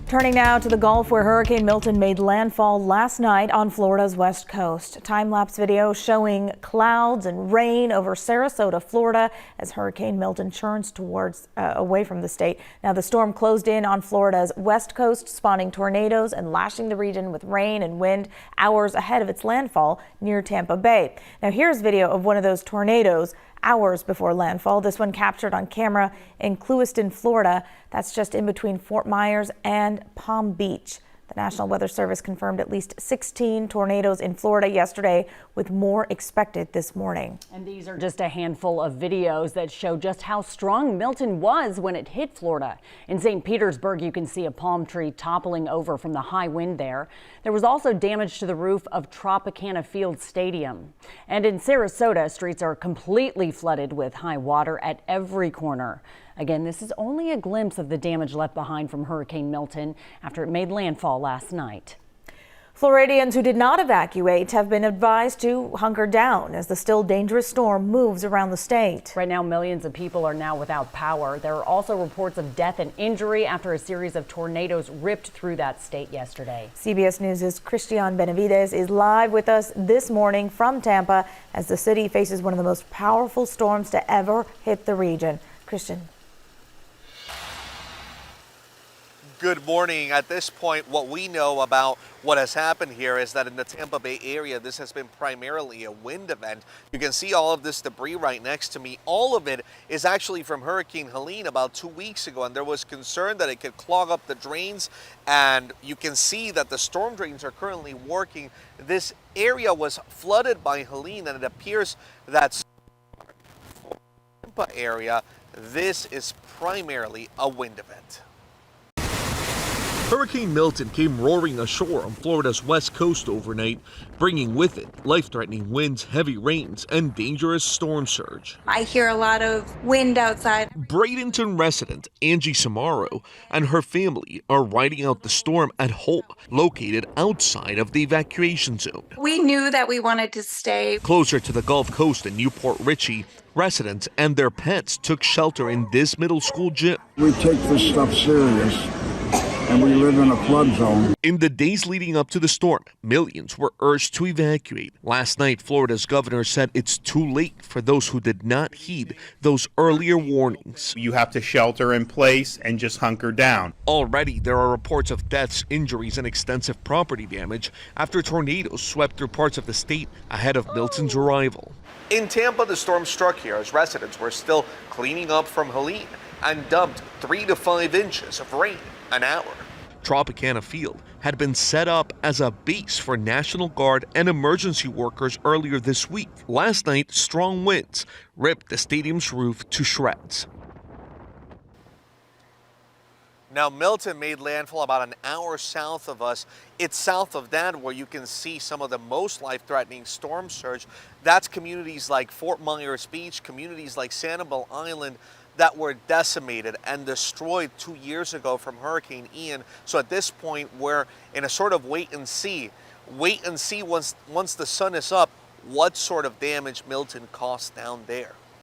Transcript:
Turning now to the Gulf, where Hurricane Milton made landfall last night on Florida's west coast. Time-lapse video showing clouds and rain over Sarasota, Florida, as Hurricane Milton churns towards away from the state. Now, the storm closed in on Florida's west coast, spawning tornadoes and lashing the region with rain and wind hours ahead of its landfall near Tampa Bay. Now, here's video of one of those tornadoes hours before landfall. This one captured on camera in Clewiston, Florida. That's just in between Fort Myers and Palm Beach. The National Weather Service confirmed at least 16 tornadoes in Florida yesterday, with more expected this morning. And these are just a handful of videos that show just how strong Milton was when it hit Florida. In St. Petersburg, you can see a palm tree toppling over from the high wind there. There was also damage to the roof of Tropicana Field Stadium. And in Sarasota, streets are completely flooded with high water at every corner. Again, this is only a glimpse of the damage left behind from Hurricane Milton after it made landfall last night. Floridians who did not evacuate have been advised to hunker down as the still dangerous storm moves around the state. Right now, millions of people are now without power. There are also reports of death and injury after a series of tornadoes ripped through that state yesterday. CBS News' Christian Benavides is live with us this morning from Tampa as the city faces one of the most powerful storms to ever hit the region. Christian. Good morning. At this point, what we know about what has happened here is that in the Tampa Bay area, this has been primarily a wind event. You can see all of this debris right next to me. All of it is actually from Hurricane Helene about 2 weeks ago, and there was concern that it could clog up the drains, and you can see that the storm drains are currently working. This area was flooded by Helene, and it appears that Tampa area, this is primarily a wind event. Hurricane Milton came roaring ashore on Florida's west coast overnight, bringing with it life-threatening winds, heavy rains, and dangerous storm surge. I hear a lot of wind outside. Bradenton resident Angie Samaro and her family are riding out the storm at home, located outside of the evacuation zone. We knew that we wanted to stay Closer to the Gulf Coast in Newport Richey, residents and their pets took shelter in this middle school gym. We take this stuff serious, and we live in a flood zone. In the days leading up to the storm, millions were urged to evacuate. Last night, Florida's governor said it's too late for those who did not heed those earlier warnings. You have to shelter in place and just hunker down. Already, there are reports of deaths, injuries, and extensive property damage after tornadoes swept through parts of the state ahead of Milton's arrival. In Tampa, the storm struck here as residents were still cleaning up from Helene and dumped 3 to 5 inches of rain an hour. Tropicana Field had been set up as a base for National Guard and emergency workers earlier this week. Last night, strong winds ripped the stadium's roof to shreds. Now, Milton made landfall about an hour south of us. It's south of that where you can see some of the most life-threatening storm surge. That's communities like Fort Myers Beach, communities like Sanibel Island that were decimated and destroyed 2 years ago from Hurricane Ian. So at this point, we're in a sort of wait and see once the sun is up, what sort of damage Milton caused down there.